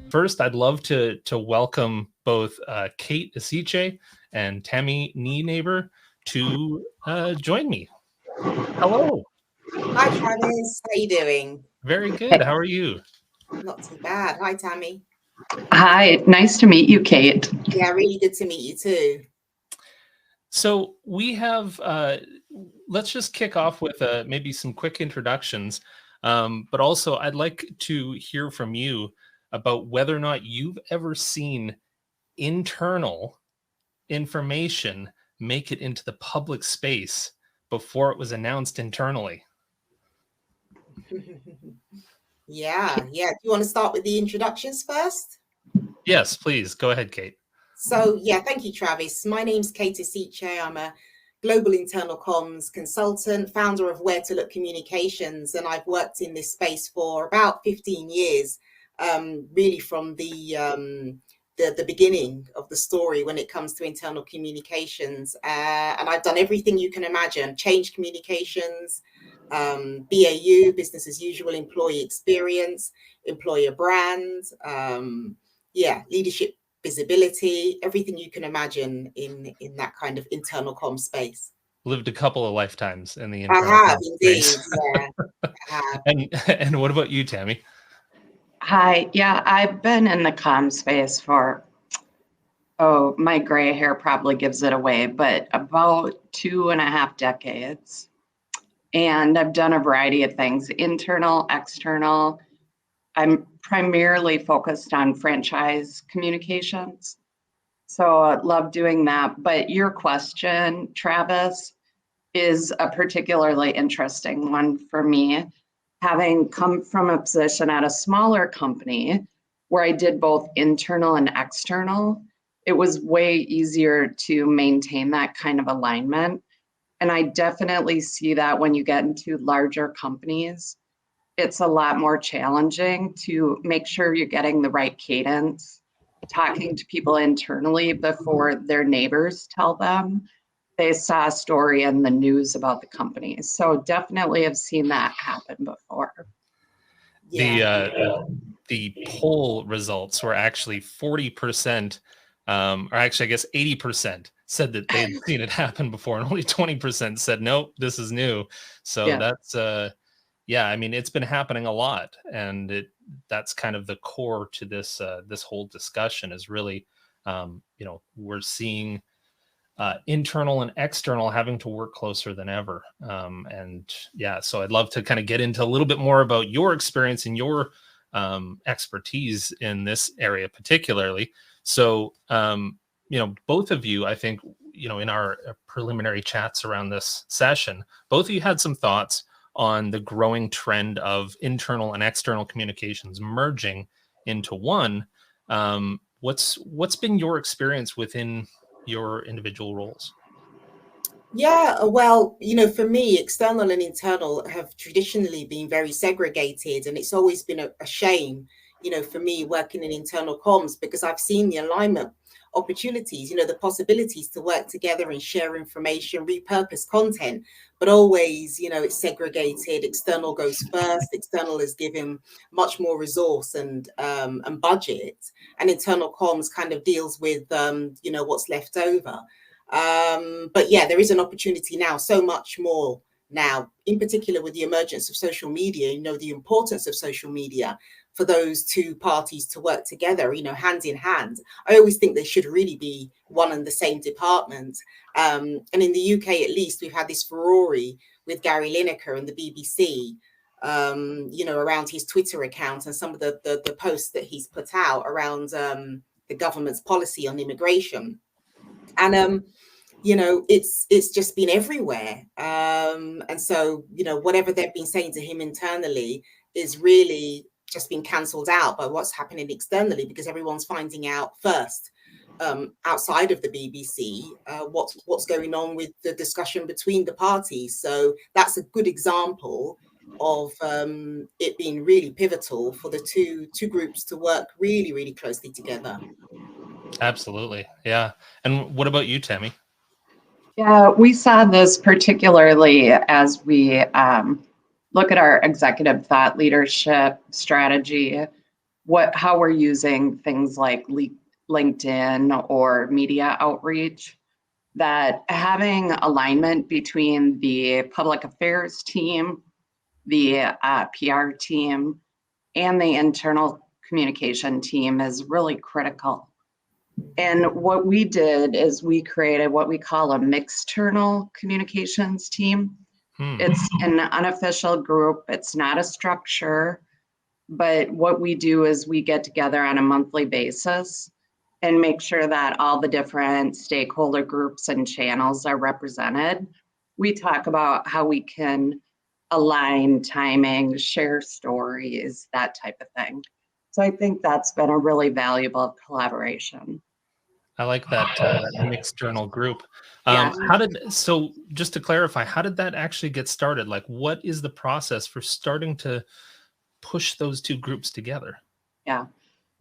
First, I'd love to welcome both Kate Esiche and Tammy Neighbor to join me. Hello. Hi, Travis. How you doing? Very good. How are you? Not too bad. Hi, Tammy. Hi, nice to meet you, Kate. Yeah, really good to meet you too. So we have, let's just kick off with maybe some quick introductions. But also, I'd like to hear from you about whether or not you've ever seen internal information make it into the public space before it was announced internally. Yeah. Do you want to start with the introductions first? Yes, please. Go ahead, Kate. So, yeah, thank you, Travis. My name's Kate Esiche. I'm a global internal comms consultant, founder of Where to Look Communications, and I've worked in this space for about 15 years, really from the beginning of the story when it comes to internal communications. And I've done everything you can imagine: change communications, BAU, business as usual, employee experience, employer brand, leadership, visibility, everything you can imagine in that kind of internal comm space. Lived a couple of lifetimes in the I internal have comm indeed. space. Yeah, I have. And what about you, Tammy? Hi, yeah, I've been in the comm space for, my gray hair probably gives it away, but about 2.5 decades. And I've done a variety of things, internal, external. I'm primarily focused on franchise communications. So I love doing that. But your question, Travis, is a particularly interesting one for me. Having come from a position at a smaller company where I did both internal and external, it was way easier to maintain that kind of alignment. And I definitely see that when you get into larger companies, it's a lot more challenging to make sure you're getting the right cadence, talking to people internally before their neighbors tell them they saw a story in the news about the company. So definitely have seen that happen before. Yeah. The poll results were actually 40%, or actually, I guess 80% said that they'd seen it happen before, and only 20% said, nope, this is new. So that's, I mean, it's been happening a lot, and that's kind of the core to this this whole discussion is really, we're seeing internal and external having to work closer than ever. So I'd love to kind of get into a little bit more about your experience and your expertise in this area particularly. So, both of you, I think, in our preliminary chats around this session, both of you had some thoughts on the growing trend of internal and external communications merging into one. What's been your experience within your individual roles? Yeah, well, for me, external and internal have traditionally been very segregated, and it's always been a shame, for me working in internal comms, because I've seen the alignment opportunities, the possibilities to work together and share information, repurpose content, but always, it's segregated. External goes first. External is given much more resource and budget, and internal comms kind of deals with what's left over. But yeah, there is an opportunity now, so much more now, in particular with the emergence of social media, the importance of social media for those two parties to work together, hand in hand. I always think they should really be one and the same department. And in the UK, at least, we've had this furore with Gary Lineker and the BBC, around his Twitter account and some of the posts that he's put out around the government's policy on immigration. And it's just been everywhere. And so, whatever they've been saying to him internally is really just been cancelled out by what's happening externally, because everyone's finding out first, outside of the BBC, what's going on with the discussion between the parties. So that's a good example of it being really pivotal for the two groups to work really, really closely together. Absolutely. Yeah. And what about you, Tammy? Yeah, we saw this particularly as we look at our executive thought leadership strategy how we're using things like LinkedIn or media outreach, that having alignment between the public affairs team, the PR team, and the internal communication team is really critical. And what we did is we created what we call a mixternal communications team. It's an unofficial group. It's not a structure, but what we do is we get together on a monthly basis and make sure that all the different stakeholder groups and channels are represented. We talk about how we can align timing, share stories, that type of thing. So I think that's been a really valuable collaboration. I like that external group. Yeah. So just to clarify, how did that actually get started? Like, what is the process for starting to push those two groups together? Yeah.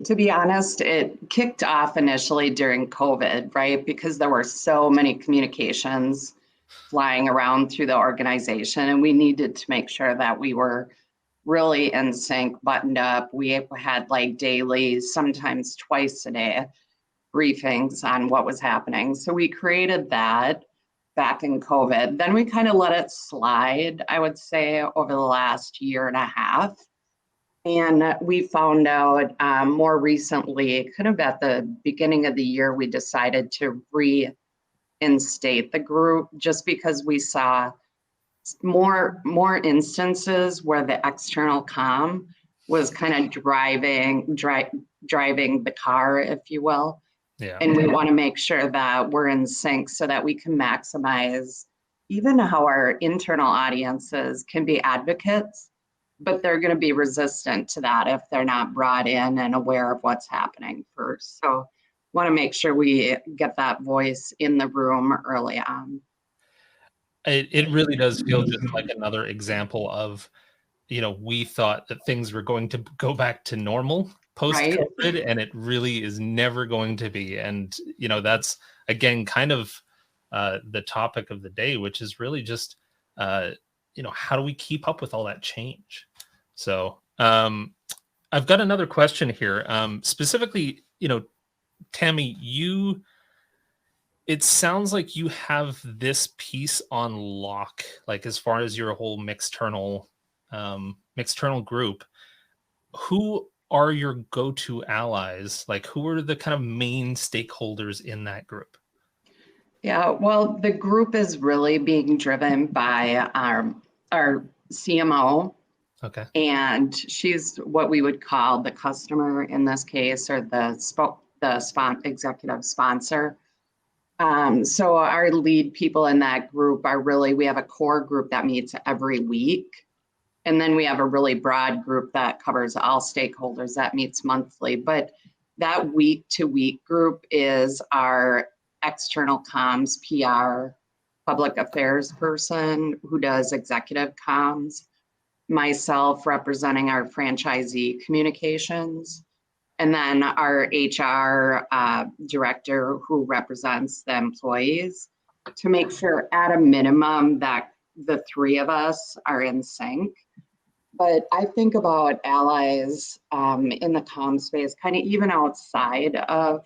To be honest, it kicked off initially during COVID, right? Because there were so many communications flying around through the organization, and we needed to make sure that we were really in sync, buttoned up. We had like daily, sometimes twice a day, briefings on what was happening. So we created that back in COVID. Then we kind of let it slide, I would say, over the last year and a half. And we found out more recently, kind of at the beginning of the year, we decided to reinstate the group just because we saw more instances where the external comm was kind of driving the car, if you will. Yeah. And we want to make sure that we're in sync so that we can maximize even how our internal audiences can be advocates, but they're going to be resistant to that if they're not brought in and aware of what's happening first. So want to make sure we get that voice in the room early on. It really does feel just like another example of, we thought that things were going to go back to normal post-COVID, right? And it really is never going to be. And, that's, again, kind of the topic of the day, which is really just, how do we keep up with all that change? So I've got another question here. Specifically, Tammy, it sounds like you have this piece on lock, like as far as your whole mixternal group. Who are your go-to allies? Like, who are the kind of main stakeholders in that group? Yeah, well, the group is really being driven by our CMO. Okay. And she's what we would call the customer in this case, or the executive sponsor. So our lead people in that group are really, we have a core group that meets every week. And then we have a really broad group that covers all stakeholders that meets monthly. But that week to week group is our external comms, PR, public affairs person who does executive comms, myself representing our franchisee communications, and then our HR director who represents the employees, to make sure at a minimum that the three of us are in sync. But I think about allies in the comm space, kind of even outside of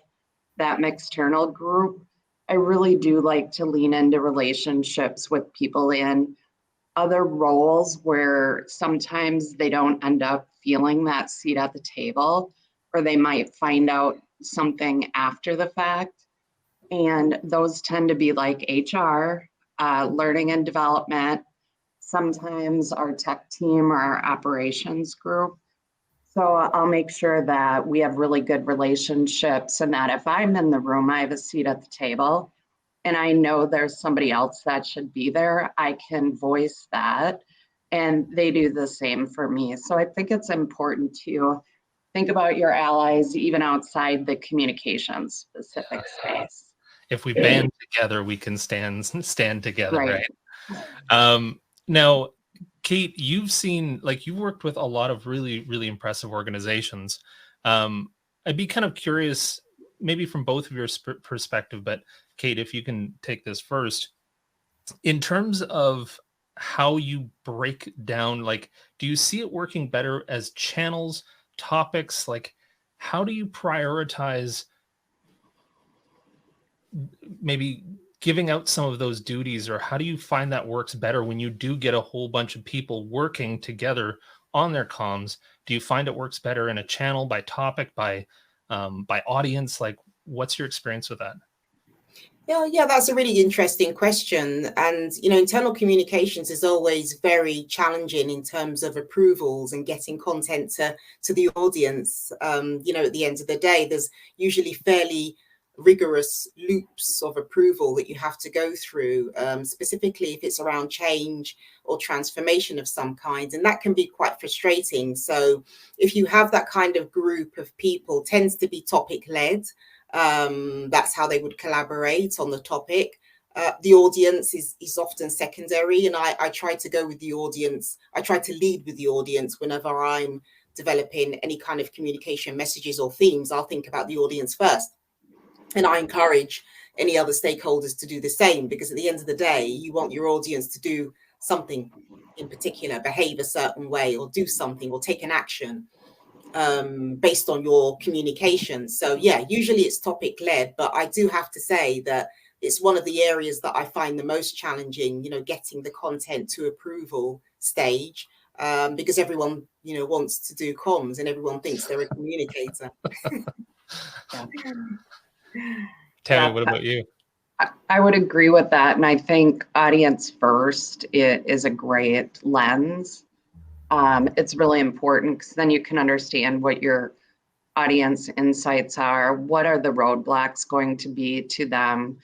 that mixternal group. I really do like to lean into relationships with people in other roles where sometimes they don't end up feeling that seat at the table, or they might find out something after the fact. And those tend to be like HR, learning and development, sometimes our tech team or our operations group. So I'll make sure that we have really good relationships, and that if I'm in the room, I have a seat at the table and I know there's somebody else that should be there, I can voice that, and they do the same for me. So I think it's important to think about your allies even outside the communications specific space. If we band together, we can stand together, right? Now, Kate, you've worked with a lot of really, really impressive organizations. I'd be kind of curious, maybe from both of your perspective, but Kate, if you can take this first, in terms of how you break down, like, do you see it working better as channels topics? Like, how do you prioritize maybe giving out some of those duties, or how do you find that works better when you do get a whole bunch of people working together on their comms? Do you find it works better in a channel, by topic, by audience? Like, what's your experience with that? Yeah, that's a really interesting question. And, internal communications is always very challenging in terms of approvals and getting content to the audience. At the end of the day, there's usually fairly rigorous loops of approval that you have to go through, specifically if it's around change or transformation of some kind. And that can be quite frustrating. So if you have that kind of group of people, tends to be topic led. That's how they would collaborate on the topic. The audience is often secondary, and I try to go with the audience. I try to lead with the audience whenever I'm developing any kind of communication messages or themes. I'll think about the audience first, and I encourage any other stakeholders to do the same, because at the end of the day, you want your audience to do something in particular, behave a certain way, or do something, or take an action based on your communication. So yeah, usually it's topic led, but I do have to say that it's one of the areas that I find the most challenging, getting the content to approval stage, because everyone, wants to do comms and everyone thinks they're a communicator. Tammy, what about you? I would agree with that. And I think audience first is a great lens. It's really important, because then you can understand what your audience insights are. What are the roadblocks going to be to them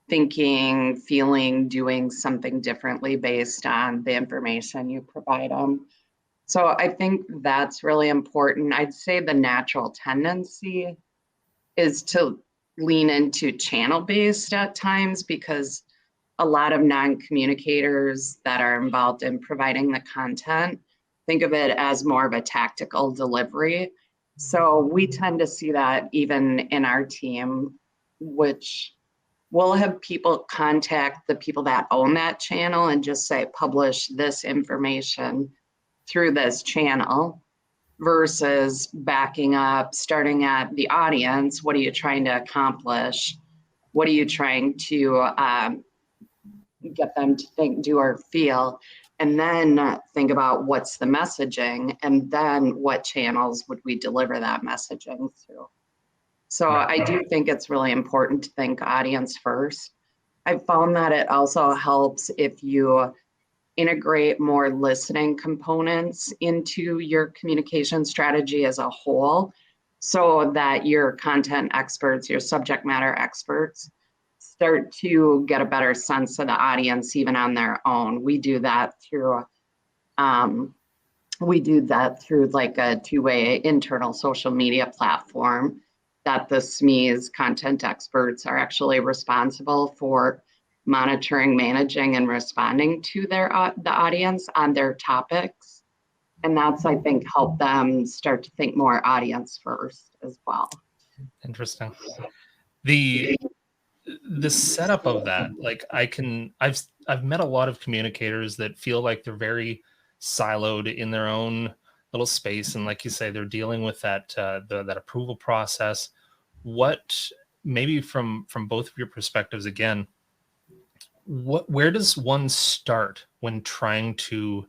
thinking, feeling, doing something differently based on the information you provide them? So I think that's really important. I'd say the natural tendency is to lean into channel-based at times, because a lot of non-communicators that are involved in providing the content think of it as more of a tactical delivery. So we tend to see that even in our team, which we'll have people contact the people that own that channel and just say, publish this information through this channel, versus backing up, starting at the audience. What are you trying to accomplish? What are you trying to get them to think, do, or feel? And then think about what's the messaging, and then what channels would we deliver that messaging through. So I do think it's really important to think audience first. I've found that it also helps if you integrate more listening components into your communication strategy as a whole, so that your content experts, your subject matter experts, start to get a better sense of the audience even on their own. We do that through like a two-way internal social media platform that the SMEs content experts are actually responsible for monitoring, managing, and responding to the audience on their topics. And that's, I think, helped them start to think more audience first as well. Interesting. The setup of that, like I've met a lot of communicators that feel like they're very siloed in their own little space, and like you say, they're dealing with that that approval process. What, maybe from both of your perspectives again, where does one start when trying to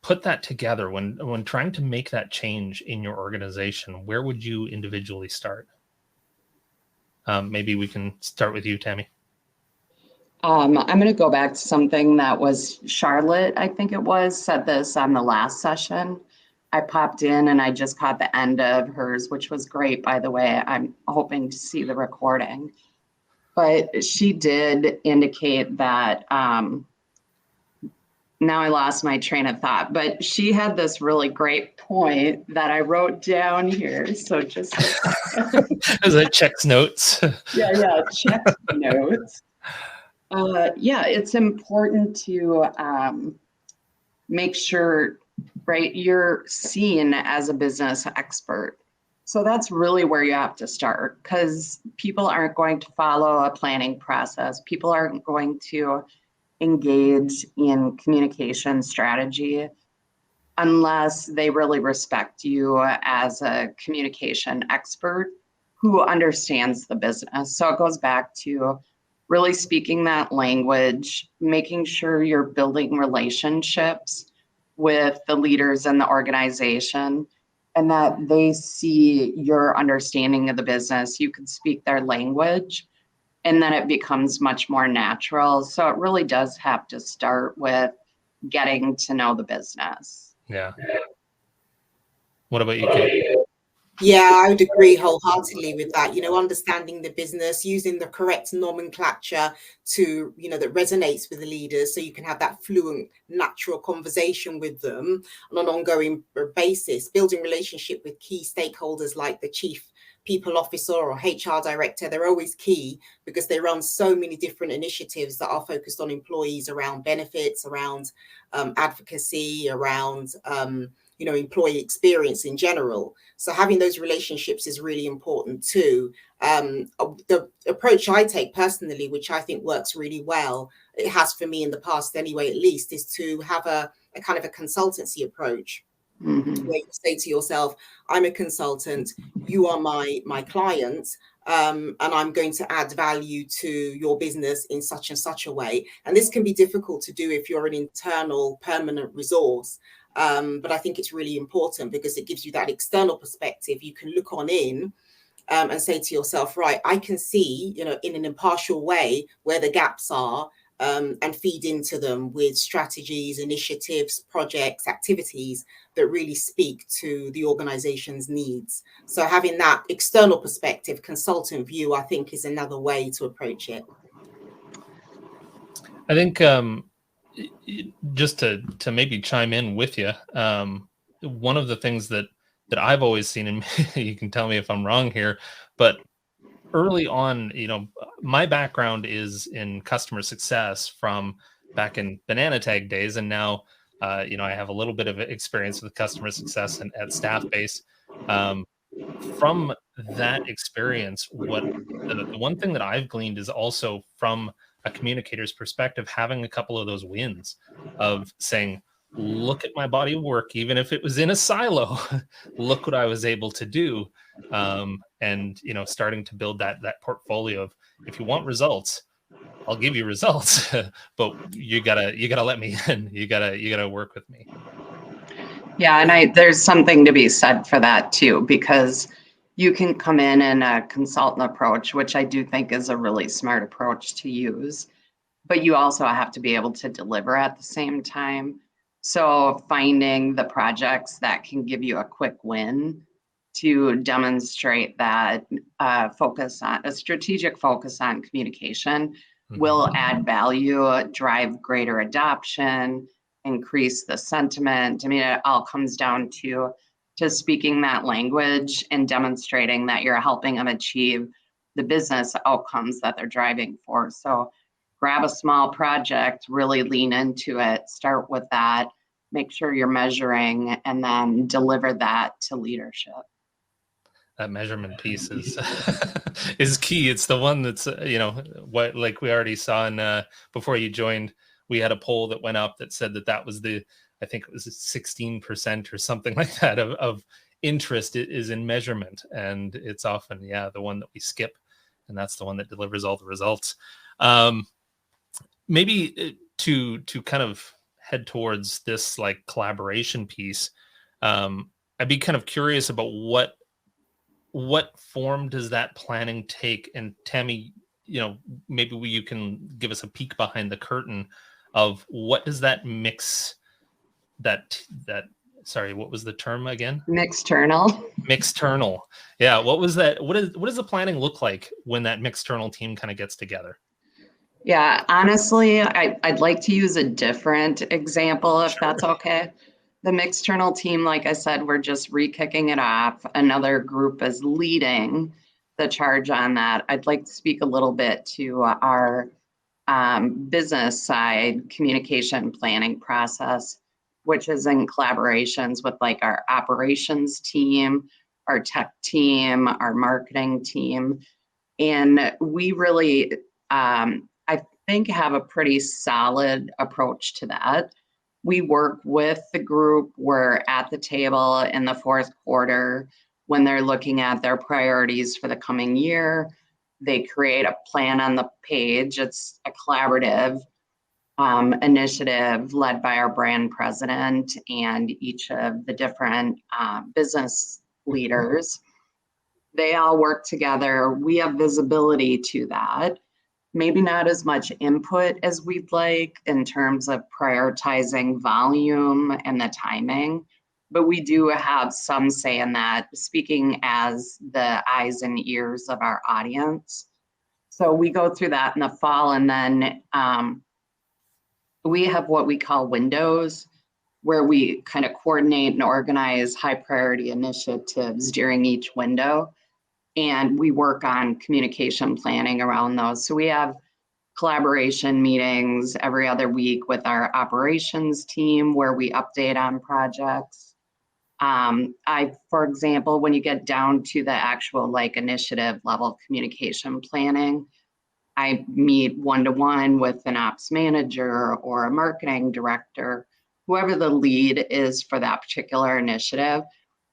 put that together, when trying to make that change in your organization? Where would you individually start? Maybe we can start with you, Tammy. I'm going to go back to something that was Charlotte, I think it was, said this on the last session. I popped in and I just caught the end of hers, which was great, by the way. I'm hoping to see the recording. But she did indicate that, now I lost my train of thought, but she had this really great point that I wrote down here. So just as it checks notes. yeah, check notes. It's important to make sure, right, you're seen as a business expert. So that's really where you have to start, because people aren't going to follow a planning process. People aren't going to engage in communication strategy unless they really respect you as a communication expert who understands the business. So it goes back to really speaking that language, making sure you're building relationships with the leaders in the organization and that they see your understanding of the business. You can speak their language and then it becomes much more natural. So it really does have to start with getting to know the business. Yeah. What about you, Kate? Yeah, I would agree wholeheartedly with that. Understanding the business, using the correct nomenclature to, that resonates with the leaders so you can have that fluent, natural conversation with them on an ongoing basis, building relationship with key stakeholders like the chief people officer or HR director. They're always key because they run so many different initiatives that are focused on employees around benefits, around advocacy, around employee experience in general. So having those relationships is really important too. The approach I take personally, which I think works really well, it has for me in the past anyway, at least, is to have a kind of a consultancy approach. Mm-hmm. Where you say to yourself, I'm a consultant, you are my client, and I'm going to add value to your business in such and such a way. And this can be difficult to do if you're an internal permanent resource. But I think it's really important because it gives you that external perspective. You can look on in and say to yourself, right, I can see, in an impartial way where the gaps are, and feed into them with strategies, initiatives, projects, activities that really speak to the organization's needs. So having that external perspective, consultant view, I think is another way to approach it. I think just to maybe chime in with you, one of the things that I've always seen, and you can tell me if I'm wrong here, but early on, my background is in customer success from back in Banana Tag days. And now, I have a little bit of experience with customer success and at Staffbase. From that experience, the one thing that I've gleaned is also from a communicator's perspective, having a couple of those wins of saying, look at my body of work, even if it was in a silo, look what I was able to do. And, starting to build that portfolio of, if you want results, I'll give you results, but you gotta let me in. You gotta work with me. Yeah. And there's something to be said for that too, because you can come in a consultant approach, which I do think is a really smart approach to use, but you also have to be able to deliver at the same time. So finding the projects that can give you a quick win to demonstrate that a strategic focus on communication will add value, drive greater adoption, increase the sentiment. I mean, it all comes down to speaking that language and demonstrating that you're helping them achieve the business outcomes that they're driving for. So grab a small project, really lean into it, start with that, make sure you're measuring, and then deliver that to leadership. That measurement piece is key. It's the one that's, what, like we already saw in before you joined, we had a poll that went up that said that was I think it was 16% or something like that of interest is in measurement. And it's often, the one that we skip, and that's the one that delivers all the results. Maybe to kind of head towards this like collaboration piece, I'd be kind of curious about what form does that planning take? And Tammy, maybe you can give us a peek behind the curtain of what does that mix, sorry, what was the term again? Mixternal. Yeah. What was that? What does the planning look like when that mixternal team kind of gets together? Yeah, honestly, I'd like to use a different example if that's okay. The mixternal team, like I said, we're just re-kicking it off. Another group is leading the charge on that. I'd like to speak a little bit to our business side communication planning process, which is in collaborations with like our operations team, our tech team, our marketing team. And we really, I think, have a pretty solid approach to that. We work with the group. We're at the table in the fourth quarter when they're looking at their priorities for the coming year. They create a plan on the page. It's a collaborative initiative led by our brand president and each of the different business leaders. They all work together. We have visibility to that. Maybe not as much input as we'd like in terms of prioritizing volume and the timing, but we do have some say in that, speaking as the eyes and ears of our audience. So we go through that in the fall, and then we have what we call windows, where we kind of coordinate and organize high priority initiatives during each window. And we work on communication planning around those. So we have collaboration meetings every other week with our operations team where we update on projects. For example, when you get down to the actual like initiative level communication planning, I meet one-to-one with an ops manager or a marketing director, whoever the lead is for that particular initiative,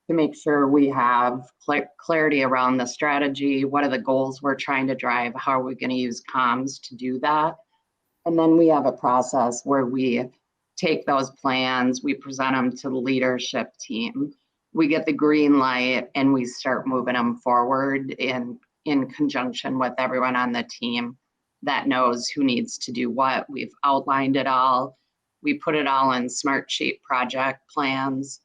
to make sure we have clarity around the strategy. What are the goals we're trying to drive? How are we going to use comms to do that? And then we have a process where we take those plans, we present them to the leadership team, we get the green light, and we start moving them forward in conjunction with everyone on the team that knows who needs to do what. We've outlined it all. We put it all in Smartsheet project plans.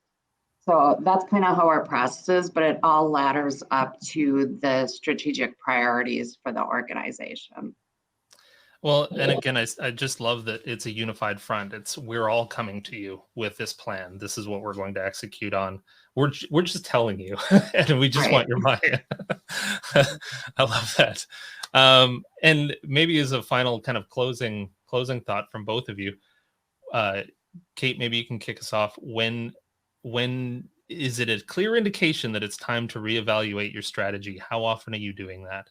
So that's kind of how our process is, but it all ladders up to the strategic priorities for the organization. Well, and again, I just love that it's a unified front. We're all coming to you with this plan. This is what we're going to execute on. We're just telling you, and we just want your buy-in. I love that. And maybe as a final kind of closing thought from both of you, Kate, maybe you can kick us off. When is it a clear indication that it's time to reevaluate your strategy? How often are you doing that?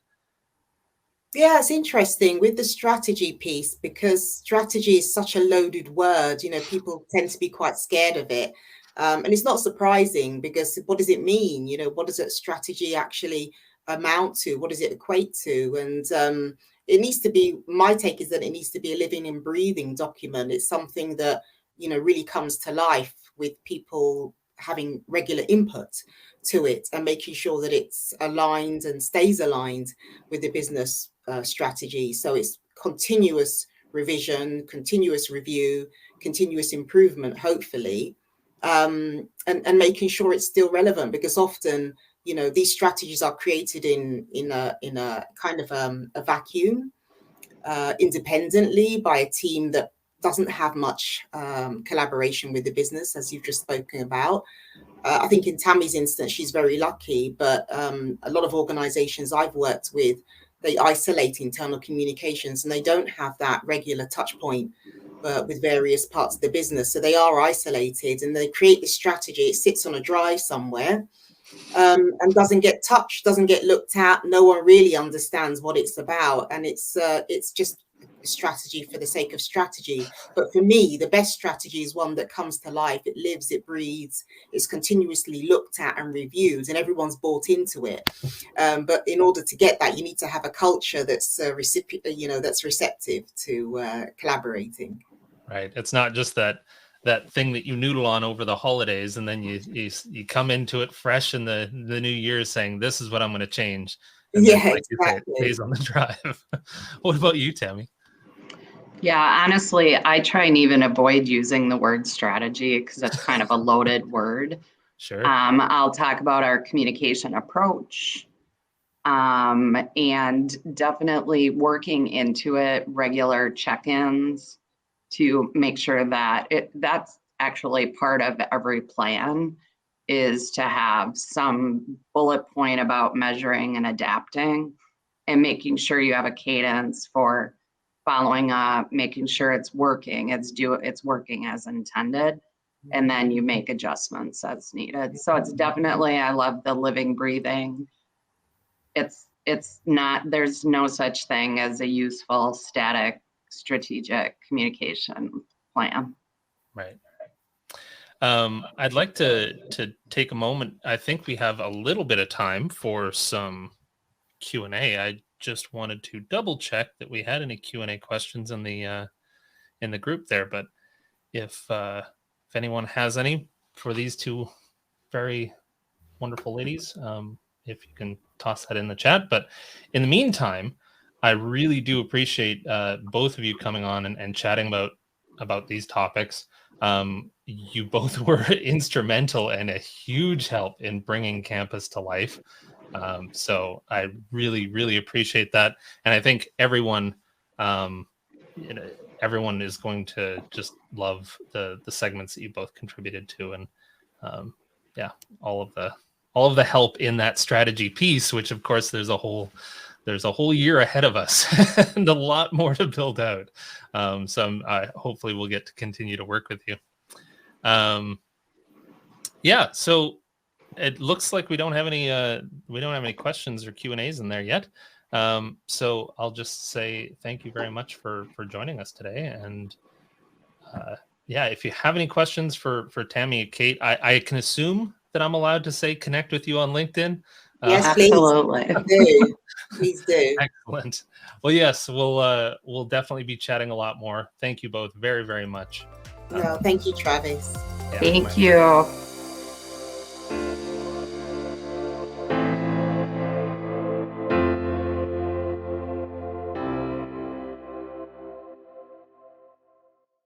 Yeah, it's interesting with the strategy piece, because strategy is such a loaded word. People tend to be quite scared of it. And it's not surprising, because what does it mean? What does a strategy actually amount to? What does it equate to? And it needs to be, my take is that it needs to be a living and breathing document. It's something that, really comes to life with people having regular input to it and making sure that it's aligned and stays aligned with the business strategy. So it's continuous revision, continuous review, continuous improvement, hopefully, and making sure it's still relevant, because often, these strategies are created in a kind of a vacuum, independently by a team that doesn't have much collaboration with the business, as you've just spoken about. I think in Tammy's instance, she's very lucky, but a lot of organizations I've worked with, they isolate internal communications and they don't have that regular touch point with various parts of the business. So they are isolated and they create this strategy. It sits on a drive somewhere and doesn't get touched, doesn't get looked at. No one really understands what it's about. And it's just strategy for the sake of strategy. But for me, the best strategy is one that comes to life. It lives, it breathes, it's continuously looked at and reviewed, and everyone's bought into it. But in order to get that, you need to have a culture that's that's receptive to collaborating. Right. It's not just that thing that you noodle on over the holidays, and then you come into it fresh in the new year saying, this is what I'm going to change. And yeah, then, like exactly. you say, it stays on the drive. What about you, Tammy? Yeah, honestly, I try and even avoid using the word strategy because it's kind of a loaded word. Sure. I'll talk about our communication approach, and definitely working into it, regular check-ins to make sure that that's actually part of every plan, is to have some bullet point about measuring and adapting and making sure you have a cadence for following up, making sure it's working, it's working as intended, and then you make adjustments as needed. So it's definitely, I love the living, breathing. It's not, there's no such thing as a useful, static, strategic communication plan. Right. I'd like to take a moment. I think we have a little bit of time for some Q&A. I just wanted to double check that we had any Q&A questions in the group there, but if anyone has any for these two very wonderful ladies, if you can toss that in the chat. But in the meantime, I really do appreciate both of you coming on and chatting about these topics. You both were instrumental and a huge help in bringing campus to life. So I really, really appreciate that. And I think everyone, everyone is going to just love the segments that you both contributed to. And yeah, all of the help in that strategy piece, which of course there's a whole year ahead of us and a lot more to build out. So hopefully we'll get to continue to work with you. Yeah, so it looks like we don't have any questions or Q&As in there yet. So I'll just say thank you very much for joining us today. And yeah, if you have any questions for Tammy and Kate, I can assume that I'm allowed to say connect with you on LinkedIn. Yes, absolutely. Please do. Excellent. Well, yes, we'll definitely be chatting a lot more. Thank you both very, very much. No, thank you, Travis. Thank you.